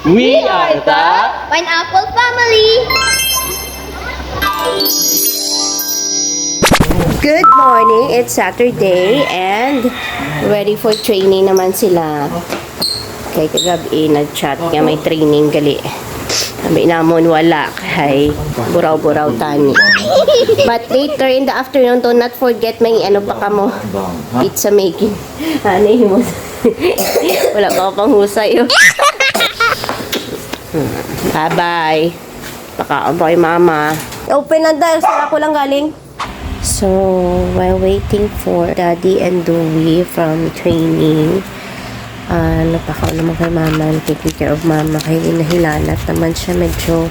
We are the Pineapple Family! Good morning! It's Saturday and ready for training naman sila. Kay kagabi nag-chat nga may training gali. Sabi namon wala kay buraw-buraw tani. But later in the afternoon, do not forget may ano pa ka mo pizza making. Ano mo? Wala pa pang husay. Bye-bye. Pakaon pa kay mama. Open lang dahil sa ako lang galing. So, while waiting for Daddy and Dewey from training, napakaon naman kay mama, taking care of mama, kay inahilalat naman siya medyo,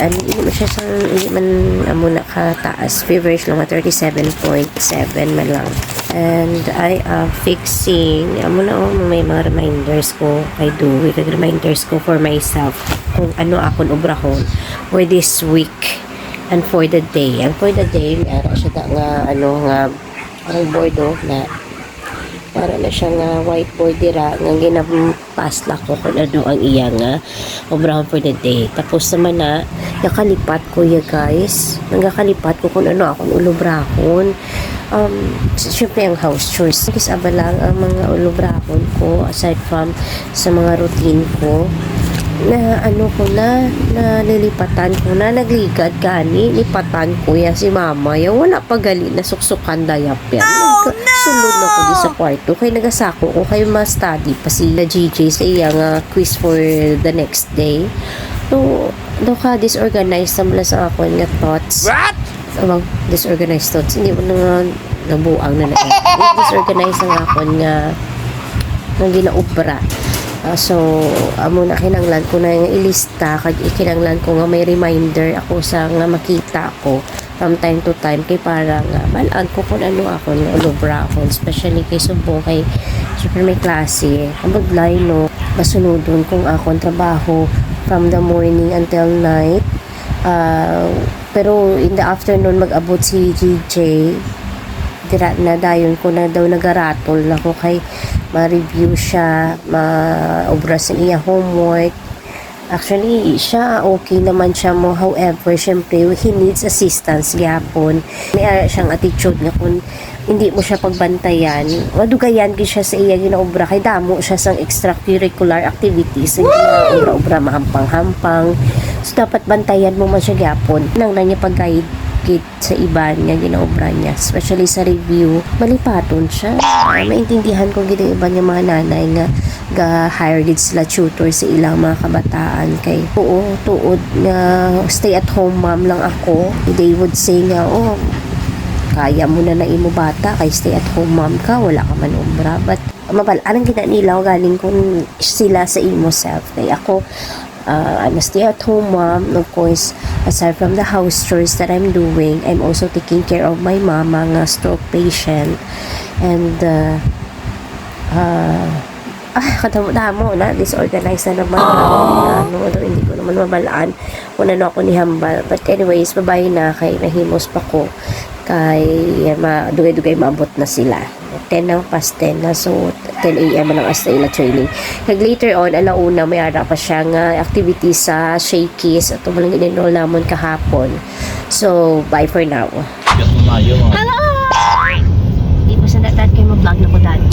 hindi man siya hindi man muna kataas, feverish lang, 37.7 man lang. And I am fixing, muna may mga reminders ko kay Dewey, reminders ko for myself, kung ano akong obrahon for this week. And for the day, ara siya nga parang board na para na siya nga whiteboard dira nga ginapasla ko kung ano ang iya nga obrahon for the day. Tapos naman na nakalipat ko guys, nagakalipat ko kung ano akong ulobrahon. Siyempre ang house chores, kisaba lang ang mga ulobrahon ko aside from sa mga routine ko na nalilipatan ko na nagligad gani lipatan ko ya si mama ya wala pa gali na suksukan dayap yan sulod na ko di sa kwarto kay nagasako ko kay ma-study pa si GJ sa iyang quiz for the next day so ka disorganized naman sa ako nga thoughts disorganized thoughts hindi mo na nabuang na disorganized na ako nga ginaubra. So, amo na kinanglan ko na yung ilista kag ikinanglan ko nga may reminder ako sa nga makita ko from time to time kay para nga balaan ko kung ano ako nga ulubra ako especially kay subong kay super may klase abudlay no masunodon kung akong trabaho from the morning until night pero in the afternoon mag-abot si GJ dira na dayon ko na daw nagaratol na ko kay ma-review siya, ma-obra sa iya homework. Actually, siya okay naman siya mo. However, syempre, he needs assistance gyapon. May siyang attitude nga kung hindi mo siya pagbantayan, madugayan gid siya sa iya ginaobra kay damo siya sang extracurricular activities sa obra-obra mahampang-hampang. So, dapat bantayan mo man siya gyapon. Nang niya pag-guide sa iba niya ginaobra niya especially sa review malipaton siya maintindihan ko gid iba niya mga nanay nga ga-hire gid sila tutor sa ilang mga kabataan kay tuod nga stay at home mom lang ako they would say nga kaya mo na imo bata kay stay at home mom ka wala ka man obra but mabalaan gid nila galing kung sila sa imo self kay ako I'm a stay-at-home mom. Of course, aside from the house chores that I'm doing, I'm also taking care of my mama, nga stroke patient. And, katamo-damo na, disorganized na naman. Hindi ko naman mabalaan kung ano ako ni Hambal. But anyways, babae na, kay nahimos pa ko. Kay dugay-dugay maabot na sila 10 na past 10 na so 10 AM lang as ila training kag later on alauna may ara pa siya nga activity sa Shakey's at malang in-enroll namon kahapon so bye for now. Hello! Di ko sa datan kayo mag-vlog na ko dati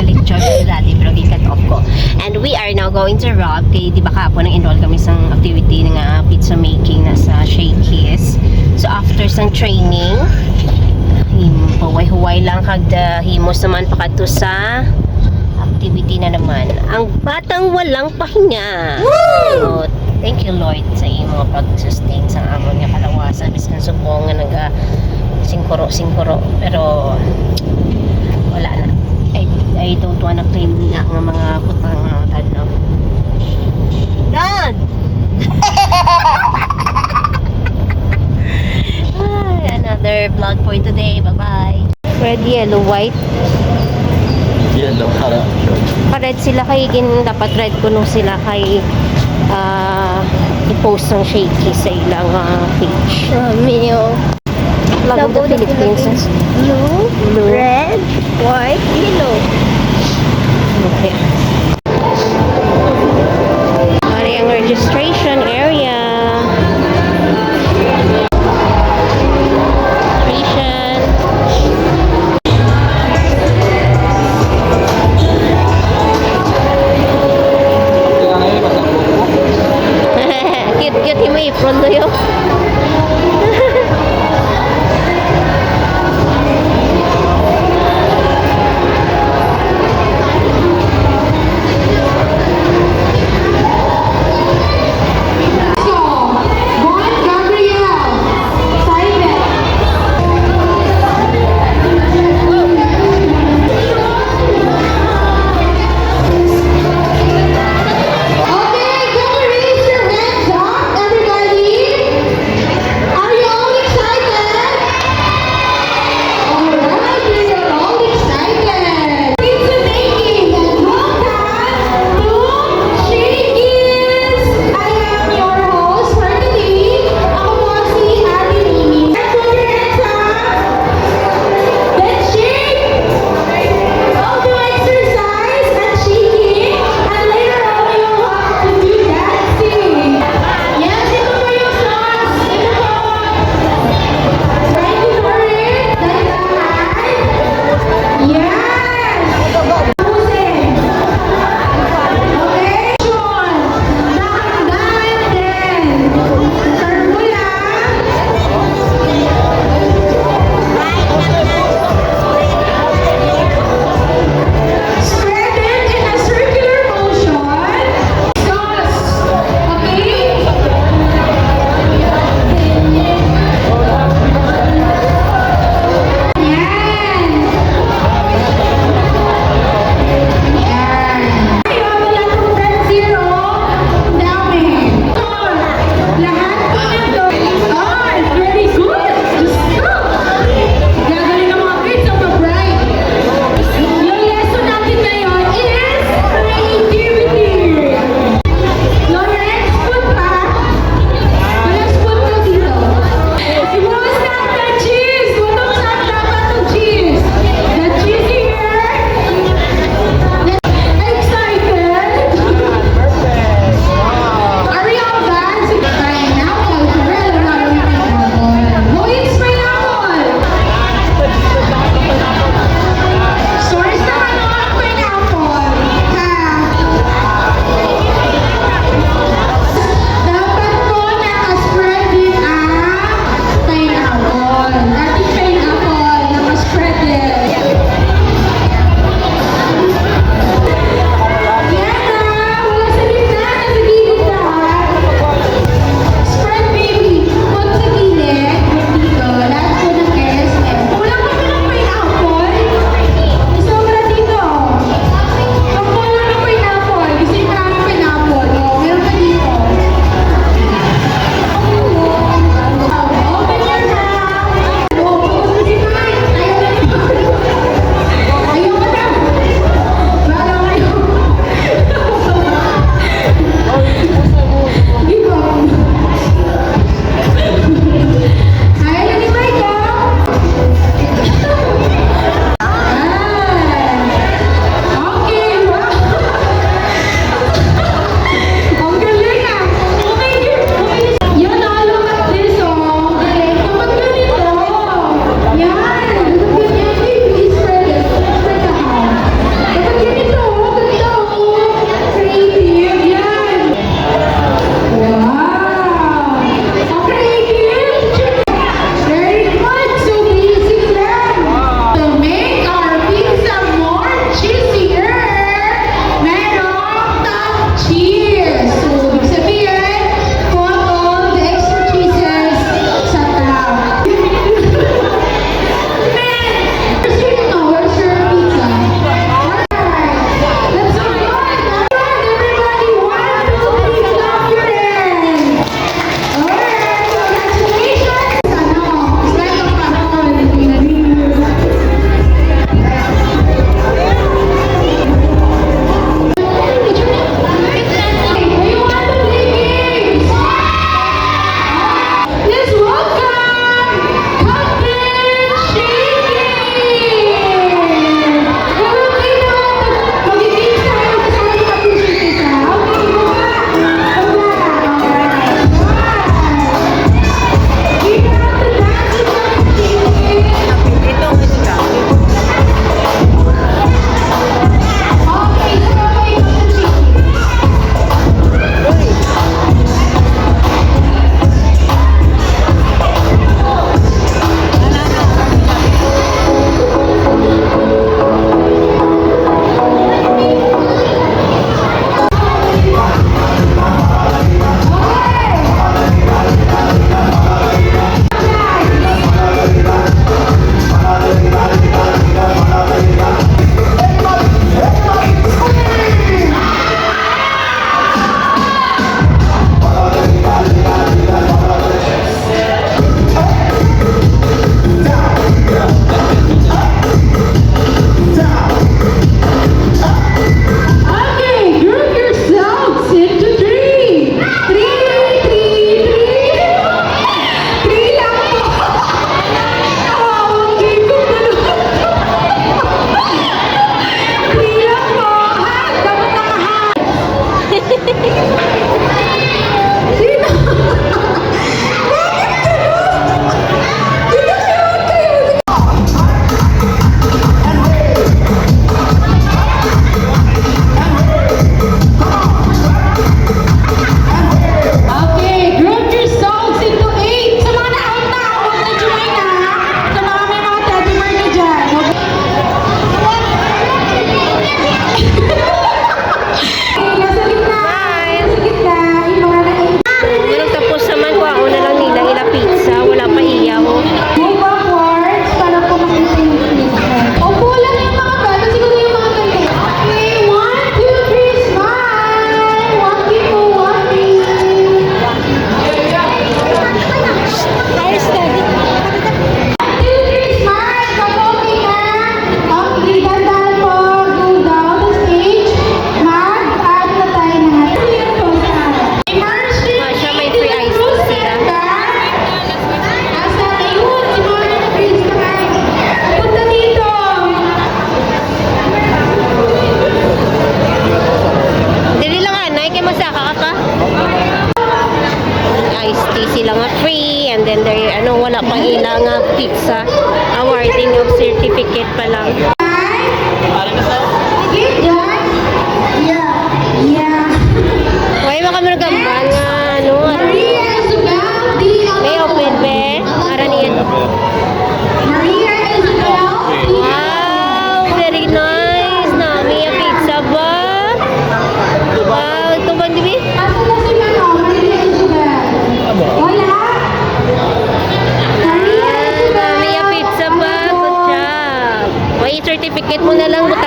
lecture ni Daddy pero i-cut off ko and we are now going to Rob kay di ba kahapon nang enroll kami sa activity nga pizza making na sa Shakey's so after sang training huway-huway lang kag himos naman pakadto sa activity na naman ang batang walang pahinga so thank you Lord sa imo pag-sustain sa amon nga kalawasan bisan subong nga naga singkuro pero wala na I don't wanna claim na nga mga putang tanaw done another vlog for today. Bye-bye. Red, yellow, white. Yellow, color. Pa-red sila kay dapat red kuno sila kay i-post ng Shakey sa ilang page. Mio. Flag of the Philippines. Blue, red, white, yellow. Okay.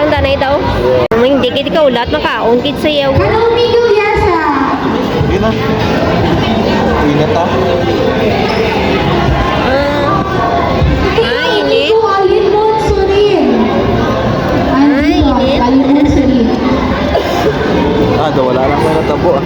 ang danay daw. Hindi kit ikaw lahat makaon kit sayaw. Hello, Miguel Yasa. Yun na. Init ah. Init. Ito, Alimon Surin. Init. Alimon Surin. Wala lang may natabo ah.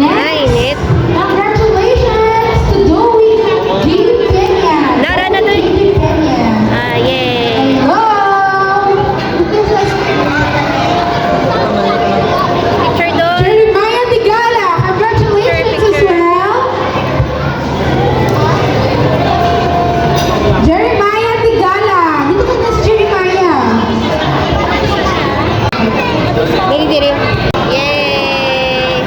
Next, Init. congratulations to Joey Jim Kenya. Nara na doon. Jim Kenya. Yay. Hello. Picture doon. Jeremiah Tigala, congratulations as well. Jeremiah Tigala, dito ka na si Jeremiah. Diri. Yay.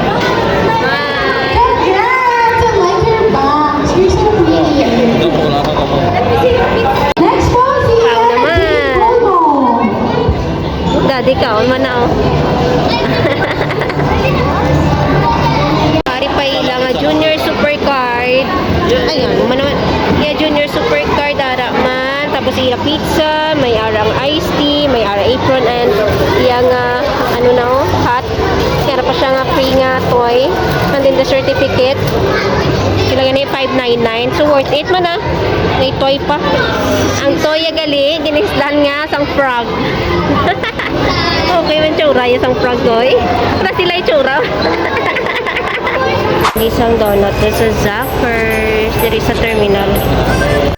Bye. Congrats! I like your box. You're so pretty. Wala ka kapag. Next po, si Wow naman. Promo. Daddy ka, man na oh. Pari pa ilang junior supercard. Ayun, man naman. Yeah, junior supercard ara man. Tapos ira pizza, may arang iced tea, may ara apron and iyang ano na oh, hat. Kaya pa siya nga free nga toy. And then the certificate. Kailangan niya 599. So worth it man ah. May toy pa. Ang toy gali, ginisdan nga sang frog. Okay man tsura yung sang frog toy. Para sila yung tsura. Isang donut doon sa Zappers. Diri sa terminal.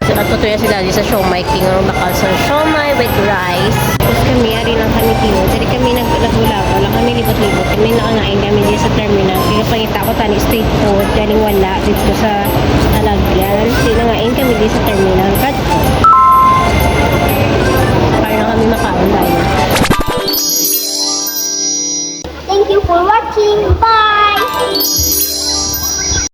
So, natutuya si Daddy sa siomay. King ang bakal sa siomay with rice. Tapos kami, ari lang kami tino. Dari kami naglabo-labo. Lang kami libot-libot. Kami nakanain kami dito sa terminal. Kaya pangita ko tani street food. Galing wala dito sa Alagyan. Sinangain kami dito sa terminal.